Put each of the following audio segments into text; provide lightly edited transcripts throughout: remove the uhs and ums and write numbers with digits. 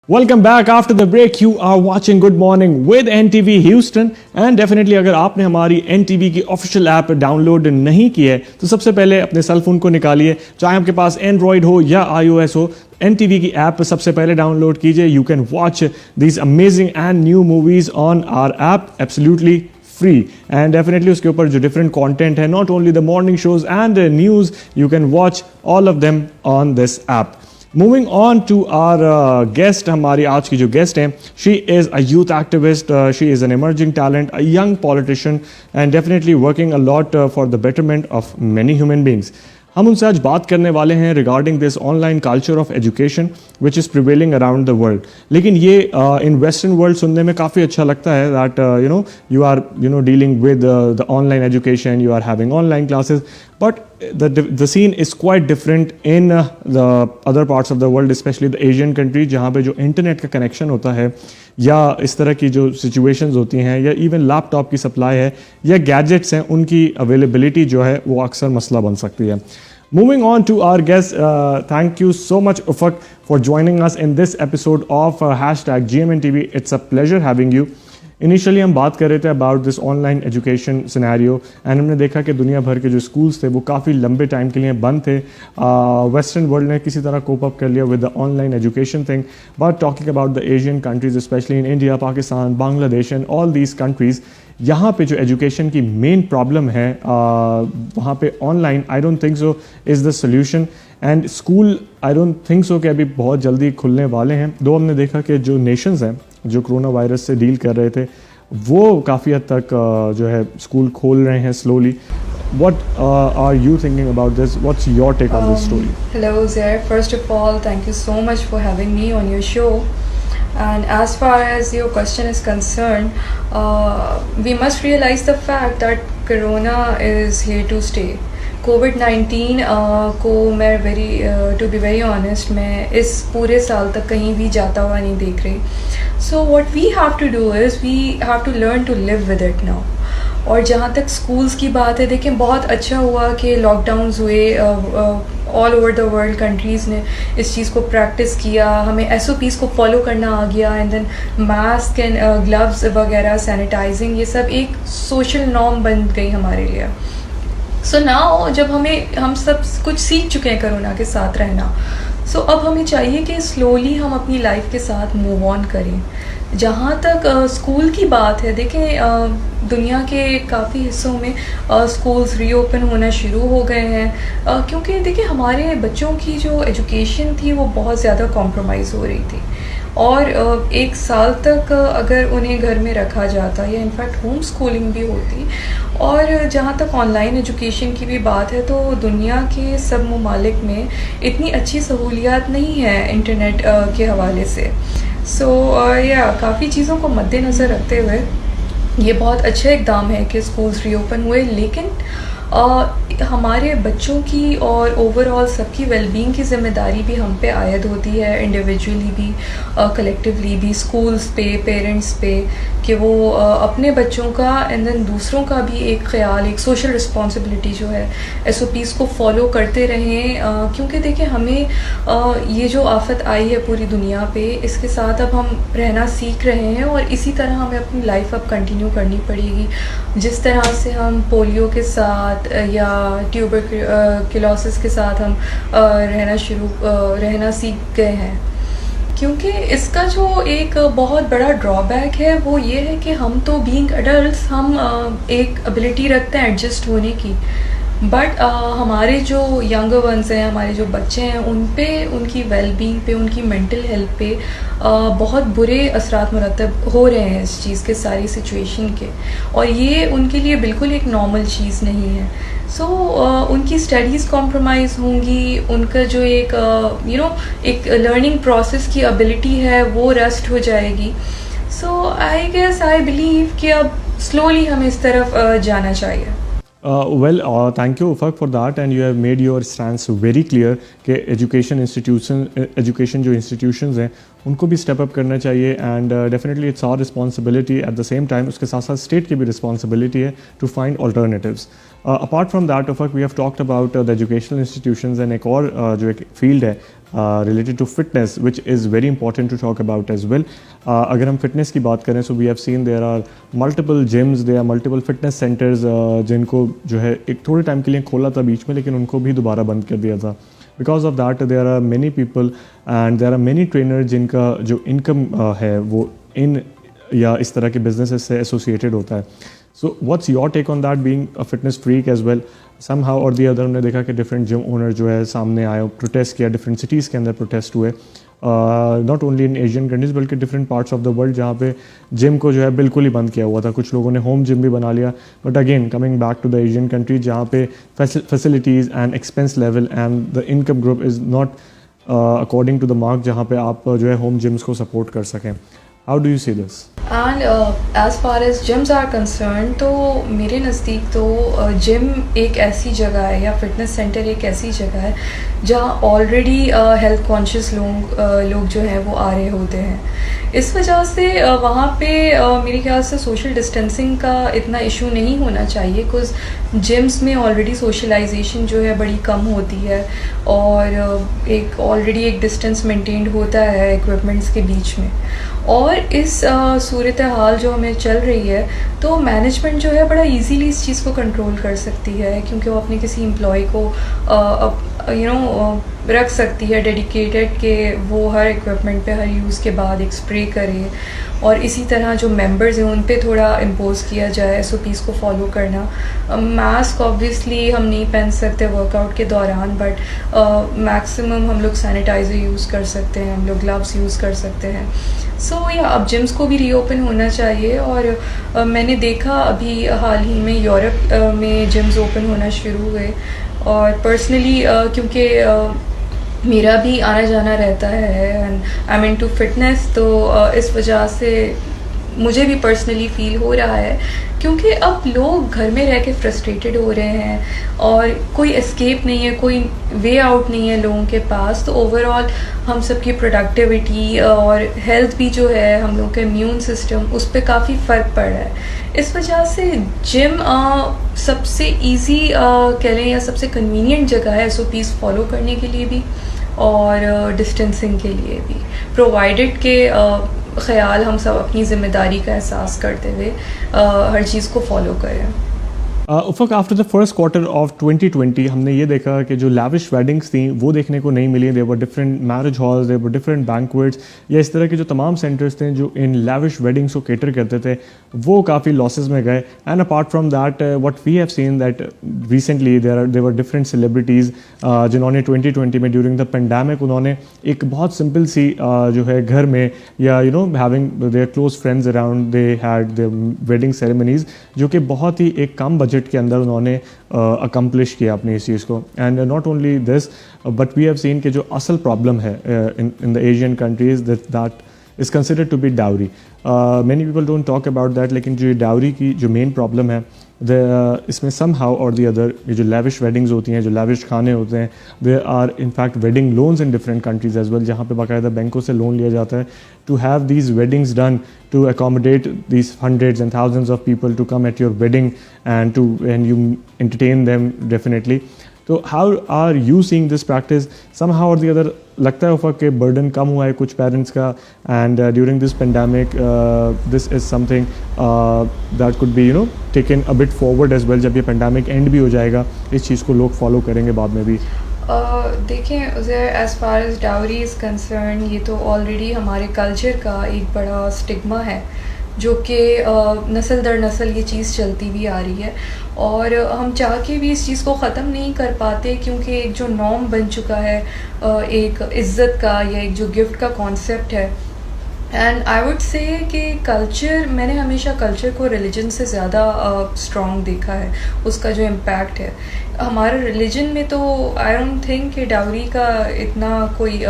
Welcome back after the break you are watching good morning with NTV Houston and definitely अगर आपने हमारी NTV की official app download नहीं की है तो सबसे पहले अपने सेल फोन को निकालिए, चाहे आपके पास एंड्रॉयड हो या आईओएस हो, एनटीवी की ऐप सबसे पहले डाउनलोड कीजिए. You can watch these amazing and new movies on our app absolutely free and definitely उसके ऊपर जो different content है, not only the morning shows and news, you can watch all of them on this app. Moving on to our guest, हमारी आज की जो guest है, she is a youth activist, she is an emerging talent, a young politician and definitely working a lot for the betterment of many human beings. हम उनसे आज बात करने वाले हैं regarding this online culture of education which is prevailing around the world. लेकिन ये in western world सुनने में काफ़ी अच्छा लगता है that you are dealing with the online education, you are having online classes, but the scene is quite different in the other parts of the world, especially the Asian countries, जहाँ पे जो internet का connection होता है या इस तरह की जो सिचुएशंस होती हैं या इवन लैपटॉप की सप्लाई है या गैजेट्स हैं, उनकी अवेलेबिलिटी जो है वो अक्सर मसला बन सकती है. Moving on to our guest, thank you so much Ufaq for joining us in this episode of #GMNTV. It's a pleasure having you. Initially हम बात कर रहे थे about this online education scenario and हमने देखा कि दुनिया भर के जो स्कूल्स थे वो काफ़ी लंबे टाइम के लिए बंद थे. वेस्टर्न वर्ल्ड ने किसी तरह कोप अप कर लिया with the online education thing, but talking about the Asian countries specially in India, Pakistan, Bangladesh and all these countries, यहाँ पे जो एजुकेशन की मेन प्रॉब्लम है वहाँ पे online I don't think so is the solution. And school I don't think so कि अभी बहुत जल्दी खुलने वाले हैं. दो हमने देखा कि जो नेशंस हैं जो कोरोना वायरस से डील कर रहे थे वो काफ़ी हद तक जो है स्कूल खोल रहे हैं slowly. What are you thinking about this? What's your take on this story? Hello Zair, first of all thank you so much for having me on your show. And as far as your question is concerned, we must realize the fact that corona is here to stay. कोविड-19 को मैं to be very honest मैं इस पूरे साल तक कहीं भी जाता हुआ नहीं देख रही. So what we have to do is we have to learn to live with it now. और जहाँ तक स्कूल्स की बात है, देखें बहुत अच्छा हुआ कि लॉकडाउन्स हुए, all over the world countries ने इस चीज़ को प्रैक्टिस किया, हमें SOPs को फॉलो करना आ गया and then mask and gloves वगैरह, सैनिटाइजिंग, ये सब एक सोशल नॉर्म बन गई हमारे लिए. सो नाउ जब हम सब कुछ सीख चुके हैं कोरोना के साथ रहना, सो अब हमें चाहिए कि स्लोली हम अपनी लाइफ के साथ मूव ऑन करें. जहाँ तक स्कूल की बात है, देखें दुनिया के काफ़ी हिस्सों में स्कूल्स रीओपन होना शुरू हो गए हैं, क्योंकि देखिए हमारे बच्चों की जो एजुकेशन थी वो बहुत ज़्यादा कॉम्प्रोमाइज़ हो रही थी. और एक साल तक अगर उन्हें घर में रखा जाता या इनफैक्ट होम स्कूलिंग भी होती. और जहाँ तक ऑनलाइन एजुकेशन की भी बात है तो दुनिया के सब ममालिक में इतनी अच्छी सहूलियात नहीं है इंटरनेट के हवाले से. सो या काफ़ी चीज़ों को मद्देनज़र रखते हुए ये बहुत अच्छा इक़दाम है कि स्कूल्स रीओपन हुए. लेकिन हमारे बच्चों की और ओवरऑल सबकी वेलबींग की ज़िम्मेदारी भी हम पे आयद होती है, इंडिविजुअली भी, कलेक्टिवली भी, स्कूल्स पे, पेरेंट्स पे, कि वो अपने बच्चों का एंड देन दूसरों का भी एक ख्याल, एक सोशल रिस्पॉन्सिबिलिटी जो है SOPs को फॉलो करते रहें. क्योंकि देखिए हमें ये जो आफत आई है पूरी दुनिया पे, इसके साथ अब हम रहना सीख रहे हैं और इसी तरह हमें अपनी लाइफ अब कंटिन्यू करनी पड़ेगी. जिस तरह से हम पोलियो के साथ या ट्यूबरक्लोसिस के साथ हम रहना सीख गए हैं. क्योंकि इसका जो एक बहुत बड़ा ड्रॉबैक है वो ये है कि हम तो बीइंग एडल्ट्स हम एक एबिलिटी रखते हैं एडजस्ट होने की, बट हमारे जो यंगर वंस हैं, हमारे जो बच्चे हैं, उन पे, उनकी वेलबींग पे, उनकी मेंटल हेल्थ पे बहुत बुरे असरात मुरतब हो रहे हैं इस चीज़ के, सारी सिचुएशन के. और ये उनके लिए बिल्कुल एक नॉर्मल चीज़ नहीं है. सो उनकी स्टडीज़ कॉम्प्रोमाइज़ होंगी, उनका जो एक एक लर्निंग प्रोसेस की एबिलिटी है वो रस्ट हो जाएगी. सो आई गेस आई बिलीव कि अब स्लोली हमें इस तरफ जाना चाहिए. Thank you Ufaq for that and you have made your stance very clear कि एजुकेशन जो institutions हैं उनको भी स्टेप अप करना चाहिए and definitely it's our responsibility. At the same time उसके साथ साथ स्टेट की भी रिस्पॉन्सिबिलिटी है to find alternatives. Apart from that Ufaq, we have talked about the educational institutions and एक और जो एक फील्ड है related to fitness, which is very important to talk about as well. अगर हम fitness की बात करें, so we have seen there are multiple gyms, there are multiple fitness centers जिनको जो है एक थोड़े टाइम के लिए खोला था बीच में, लेकिन उनको भी दोबारा बंद कर दिया था. Because of that, there are many people and there are many trainers जिनका जो income है वो इन या इस तरह के businesses से associated होता है. So what's your take on that, being a fitness freak as well? Somehow or the other हमने देखा कि different gym owner जो है सामने आए, protest किया, different cities के अंदर protest हुए, not only in Asian countries बल्कि different parts of the world जहाँ पे gym को जो है बिल्कुल ही बंद किया हुआ था. कुछ लोगों ने home gym भी बना लिया. But again coming back to the Asian countries जहाँ पे facilities and expense level and the income group is not according to the mark जहाँ पे आप जो है home gyms को support कर सकें. How do you see this? And as far as gyms are concerned, तो मेरे नज़दीक तो जिम एक ऐसी जगह है या फिटनेस सेंटर एक ऐसी जगह है जहाँ ऑलरेडी हेल्थ कॉन्शियस लोग जो हैं वो आ रहे होते हैं. इस वजह से वहाँ पे मेरे ख्याल से सोशल डिस्टेंसिंग का इतना इशू नहीं होना चाहिए, बिकॉज जिम्स में ऑलरेडी सोशलाइजेशन जो है बड़ी कम होती है और एक ऑलरेडी एक डिस्टेंस मेंटेन्ड होता है इक्विपमेंट्स के बीच में. और इस सूरत हाल जो हमें चल रही है तो मैनेजमेंट जो है बड़ा इजीली इस चीज़ को कंट्रोल कर सकती है, क्योंकि वो अपने किसी एम्प्लॉय को रख सकती है डेडिकेटेड कि वो हर इक्विपमेंट पे हर यूज़ के बाद एक स्प्रे करे, और इसी तरह जो मेंबर्स हैं उन पे थोड़ा इम्पोज किया जाए SOPs को फॉलो करना. मास्क ऑब्वियसली हम नहीं पहन सकते वर्कआउट के दौरान, बट मैक्सिमम हम लोग सैनिटाइज़र यूज़ कर सकते हैं, हम लोग ग्लव्स यूज़ कर सकते हैं. सो या अब जिम्स को भी रीओपन होना चाहिए. और मैंने देखा अभी हाल ही में यूरोप में जिम्स ओपन होना शुरू हुए, और पर्सनली क्योंकि मेरा भी आना जाना रहता है and I am into fitness, तो इस वजह से मुझे भी पर्सनली फ़ील हो रहा है, क्योंकि अब लोग घर में रह के फ्रस्ट्रेटेड हो रहे हैं और कोई एस्केप नहीं है, कोई वे आउट नहीं है लोगों के पास. तो ओवरऑल हम सबकी प्रोडक्टिविटी और हेल्थ भी जो है, हम लोगों का इम्यून सिस्टम, उस पर काफ़ी फ़र्क पड़ रहा है. इस वजह से जिम सबसे इजी कह लें या सबसे कन्वीनियंट जगह है SOPs फॉलो करने के लिए भी और डिस्टेंसिंग के लिए भी, प्रोवाइडेड के ख़याल हम सब अपनी ज़िम्मेदारी का एहसास करते हुए हर चीज़ को फॉलो करें. Ufaq, after the first quarter of 2020 हमने ये देखा कि जो लैविश वेडिंग्स थी वो देखने को नहीं मिली. There were different marriage halls, there were different banquets, या इस तरह के जो तमाम सेंटर्स थे जो इन लैविश वेडिंग्स को कैटर करते थे वो काफ़ी लॉसेस में गए. And apart from that what we have seen that recently there were different celebrities जिन्होंने 2020 में ड्यूरिंग द पेंडेमिक उन्होंने एक बहुत सिंपल सी जो है घर में या having their close friends around, they had their wedding ceremonies जो कि बहुत ही एक कम बजट के अंदर उन्होंने अकम्प्लिश किया अपनी इस चीज़ को. And not only this but we have seen कि जो असल प्रॉब्लम है in the Asian countries that is considered to be dowry. Many people don't talk about that, लेकिन जो डाउरी की जो मेन प्रॉब्लम है इसमें सम हाउ और दी अदर ये जो लैविश वेडिंग्स होती हैं, जो लैविश खाने होते हैं, there are in fact wedding loans in different countries as well, जहाँ पे बाकायदा बैंकों से लोन लिया जाता है to have these weddings done to accommodate these hundreds and thousands of people to come at your wedding and you entertain them definitely. So how are you seeing this practice? Somehow or the other लगता है उफ़क़ के burden कम हुआ है कुछ parents का, and during this pandemic this is something that could be taken a bit forward as well. जब ये pandemic end भी हो जाएगा इस चीज़ को लोग फॉलो करेंगे बाद में भी. देखें Uzair, as far as dowry is concern, ये तो ऑलरेडी हमारे कल्चर का एक बड़ा स्टिग्मा है जो कि नस्ल दर नस्ल ये चीज़ चलती भी आ रही है, और हम चाह के भी इस चीज़ को ख़त्म नहीं कर पाते, क्योंकि एक जो नॉर्म बन चुका है एक इज़्ज़त का या एक जो गिफ्ट का कॉन्सेप्ट है. एंड आई वुड से कि कल्चर, मैंने हमेशा कल्चर को रिलीजन से ज़्यादा स्ट्रॉन्ग देखा है, उसका जो इम्पैक्ट है हमारे रिलीजन में. तो आई डोंट थिंक कि डाउरी का इतना कोई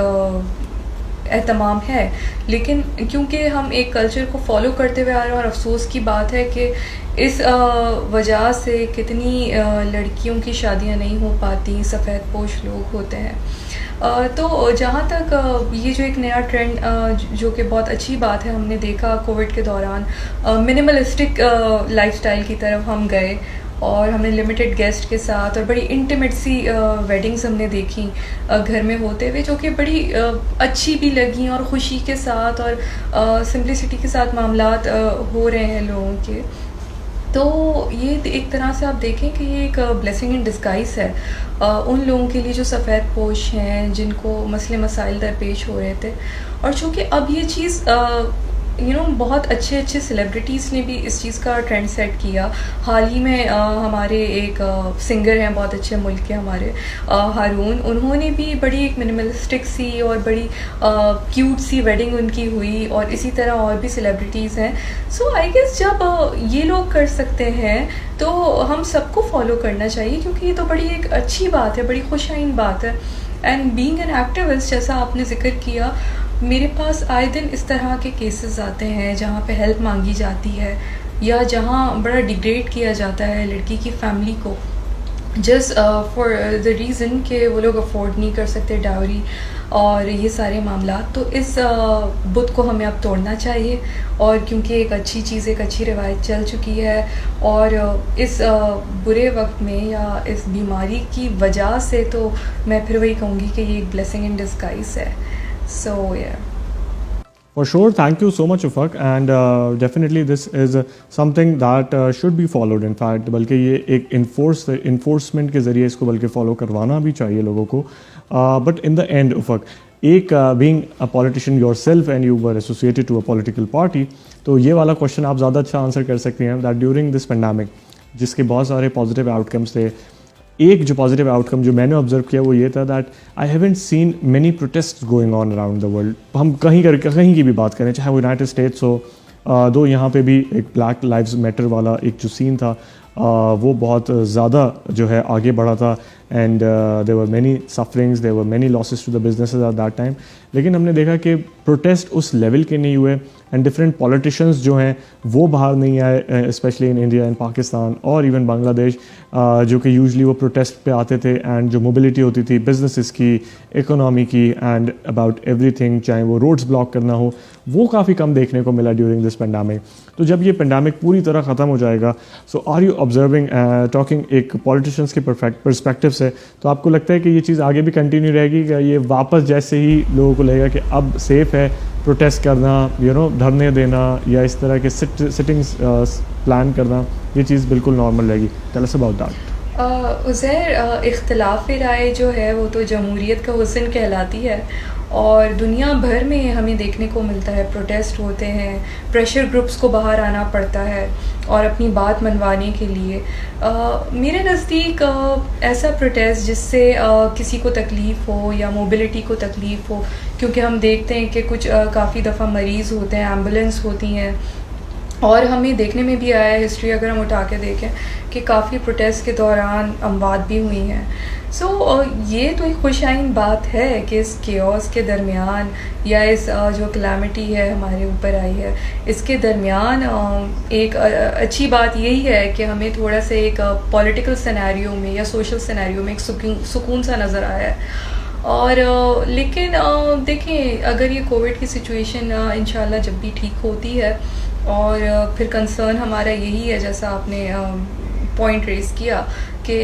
एहतमाम है, लेकिन क्योंकि हम एक कल्चर को फॉलो करते हुए आ रहे हैं, और अफसोस की बात है कि इस वजह से कितनी लड़कियों की शादियां नहीं हो पाती, सफ़ेद पोश लोग होते हैं. तो जहाँ तक ये जो एक नया ट्रेंड जो कि बहुत अच्छी बात है, हमने देखा कोविड के दौरान मिनिमलिस्टिक लाइफस्टाइल की तरफ हम गए, और हमने लिमिटेड गेस्ट के साथ और बड़ी इंटीमेट सी वेडिंग्स हमने देखी घर में होते हुए, जो कि बड़ी अच्छी भी लगी और ख़ुशी के साथ और सिंप्लिसिटी के साथ मामलात हो रहे हैं लोगों के। तो ये एक तरह से आप देखें कि ये एक ब्लेसिंग इन डिस्गाइज है उन लोगों के लिए जो सफ़ेद पोश हैं, जिनको मसले मसाइल दरपेश हो रहे थे। और चूँकि अब ये चीज़ बहुत अच्छे अच्छे सेलिब्रिटीज़ ने भी इस चीज़ का ट्रेंड सेट किया। हाल ही में हमारे एक सिंगर हैं बहुत अच्छे मुल्क के हमारे हारून, उन्होंने भी बड़ी एक मिनिमलिस्टिक सी और बड़ी क्यूट सी वेडिंग उनकी हुई, और इसी तरह और भी सेलिब्रिटीज़ हैं। सो आई गेस जब ये लोग कर सकते हैं तो हम सबको फॉलो करना चाहिए, क्योंकि ये तो बड़ी एक अच्छी बात है, बड़ी खुशाइन बात है। एंड बीइंग एन एक्टिविस्ट, जैसा आपने जिक्र किया, मेरे पास आए दिन इस तरह के केसेस आते हैं जहाँ पे हेल्प मांगी जाती है या जहाँ बड़ा डिग्रेड किया जाता है लड़की की फैमिली को, जस्ट फॉर द रीज़न कि वो लोग अफोर्ड नहीं कर सकते डाउरी और ये सारे मामला। तो इस बुत को हमें अब तोड़ना चाहिए, और क्योंकि एक अच्छी चीज़, एक अच्छी रवायत चल चुकी है, और इस बुरे वक्त में या इस बीमारी की वजह से तो मैं फिर वही कहूँगी कि ये एक ब्लेसिंग इन डिस्गाइज है। So yeah. For sure, thank you so much, Ufaq, and definitely this is something that should be followed. In fact, बल्कि ये एक enforcement के ज़रिए इसको बल्कि follow करवाना भी चाहिए लोगों को. But in the end, Ufaq, एक being a politician yourself and you were associated to a political party, तो ये वाला question आप ज़्यादा अच्छा आंसर कर सकते हैं that during this pandemic, जिसके बहुत सारे positive outcomes थे, एक जो पॉजिटिव आउटकम जो मैंने ऑब्जर्व किया वो ये था that I haven't seen many protest going on around the world. हम कहीं की भी बात करें, चाहे वो यूनाइटेड स्टेट्स हो, दो यहाँ पे भी एक ब्लैक लाइव्स मैटर वाला एक जो सीन था वो बहुत ज़्यादा जो है आगे बढ़ा था, and there were many sufferings, there were many losses to the businesses at that time. लेकिन हमने देखा कि प्रोटेस्ट उस लेवल के नहीं हुए, एंड डिफरेंट पॉलिटिशियंस जो हैं वो बाहर नहीं आए, specially in India and Pakistan और इवन बांग्लादेश, जो कि यूजली वो प्रोटेस्ट पे आते थे, एंड जो मोबिलिटी होती थी बिजनेसेस की, इकोनॉमी की, एंड अबाउट एवरीथिंग, चाहे वो रोड्स ब्लॉक करना हो, वो काफ़ी कम देखने को मिला ड्यूरिंग दिस पेंडेमिक। तो जब ये पेंडेमिक पूरी तरह ख़त्म हो जाएगा, सो आर यू ऑब्जर्विंग टॉकिंग एक पॉलिटिशियंस के परस्पेक्टिव से, तो आपको लगता है कि ये चीज़ आगे भी कंटिन्यू रहेगी, क्या ये वापस जैसे ही लोगों को लगेगा कि अब सेफ़ है प्रोटेस्ट करना, धरने देना या इस तरह के सिटिंग्स प्लान करना, ये चीज़ बिल्कुल नॉर्मल रहेगी? Tell us about that. Uzair, इख्तिलाफ़ राय जो है वो तो जमहूरियत का हुस्न कहलाती है, और दुनिया भर में हमें देखने को मिलता है प्रोटेस्ट होते हैं, प्रेशर ग्रुप्स को बाहर आना पड़ता है और अपनी बात मनवाने के लिए। मेरे नज़दीक ऐसा प्रोटेस्ट जिससे किसी को तकलीफ़ हो या मोबिलिटी को तकलीफ़ हो, क्योंकि हम देखते हैं कि कुछ काफ़ी दफ़ा मरीज़ होते हैं, एम्बुलेंस होती हैं, और हमें देखने में भी आया है, हिस्ट्री अगर हम उठा के देखें, कि काफ़ी प्रोटेस्ट के दौरान अमवात भी हुई हैं। सो ये तो एक खुशाइन बात है कि इस केओस के दरमियान या इस जो क्लैमिटी है हमारे ऊपर आई है, इसके दरमियान एक अच्छी बात यही है कि हमें थोड़ा सा एक पॉलिटिकल सिनेरियो में या सोशल सिनेरियो में एक सुकून सा नज़र आया है। और लेकिन देखें, अगर ये कोविड की सिचुएशन इंशाल्लाह जब भी ठीक होती है, और फिर कंसर्न हमारा यही है, जैसा आपने पॉइंट रेस किया कि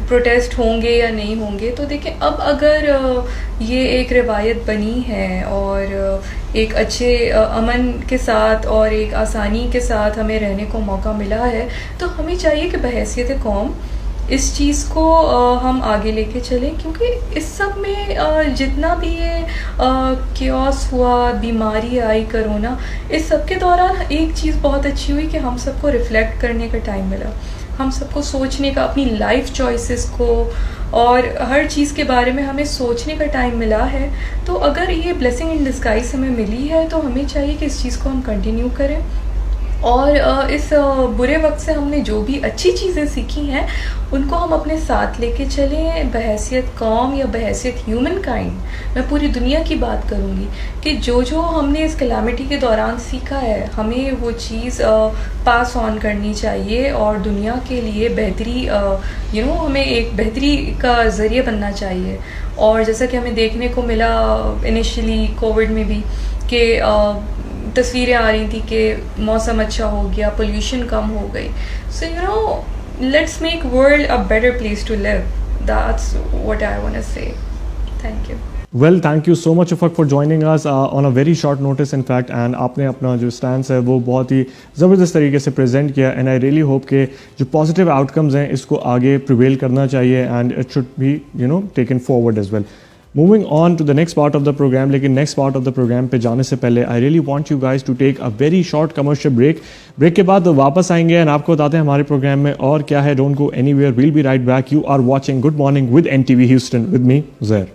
प्रोटेस्ट होंगे या नहीं होंगे, तो देखें अब अगर ये एक रिवायत बनी है और एक अच्छे अमन के साथ और एक आसानी के साथ हमें रहने को मौका मिला है, तो हमें चाहिए कि बहैसियत कौम इस चीज़ को हम आगे लेके चलें, क्योंकि इस सब में जितना भी ये केओस हुआ, बीमारी आई, कोरोना, इस सब के दौरान एक चीज़ बहुत अच्छी हुई कि हम सबको रिफ़्लेक्ट करने का टाइम मिला, हम सबको सोचने का, अपनी लाइफ चॉइसेस को और हर चीज़ के बारे में हमें सोचने का टाइम मिला है। तो अगर ये ब्लेसिंग इन डिस्गाइज हमें मिली है, तो हमें चाहिए कि इस चीज़ को हम कंटिन्यू करें, और इस बुरे वक्त से हमने जो भी अच्छी चीज़ें सीखी हैं उनको हम अपने साथ लेके चलें, बहैसियत कौम या बहैसियत ह्यूमन काइंड। मैं पूरी दुनिया की बात करूँगी कि जो हमने इस कलामिटी के दौरान सीखा है, हमें वो चीज़ पास ऑन करनी चाहिए, और दुनिया के लिए बेहतरी हमें एक बेहतरी का ज़रिए बनना चाहिए। और जैसा कि हमें देखने को मिला इनिशियली कोविड में भी कि तस्वीरें आ रही थी कि मौसम अच्छा हो गया, पोल्यूशन कम हो गई। सो let's make world a better place to live. That's what I want to say. Thank you. Well thank you so much Ufaq for joining us on a very short notice in fact and आपने अपना जो stand है वो बहुत ही ज़बरदस्त तरीके से present किया एंड आई रियली होप कि जो पॉजिटिव आउटकम्स हैं इसको आगे प्रिवेल करना चाहिए and it should be taken forward as well. Moving on to the next part of the programme, लेकिन next part of the programme पे जाने से पहले I really want you guys to take a very short commercial break के बाद वापस आएंगे and आपको बताते हैं हमारे प्रोग्राम में और क्या है. Don't go anywhere, we'll be right back. You are watching good morning with NTV Houston with me Zair.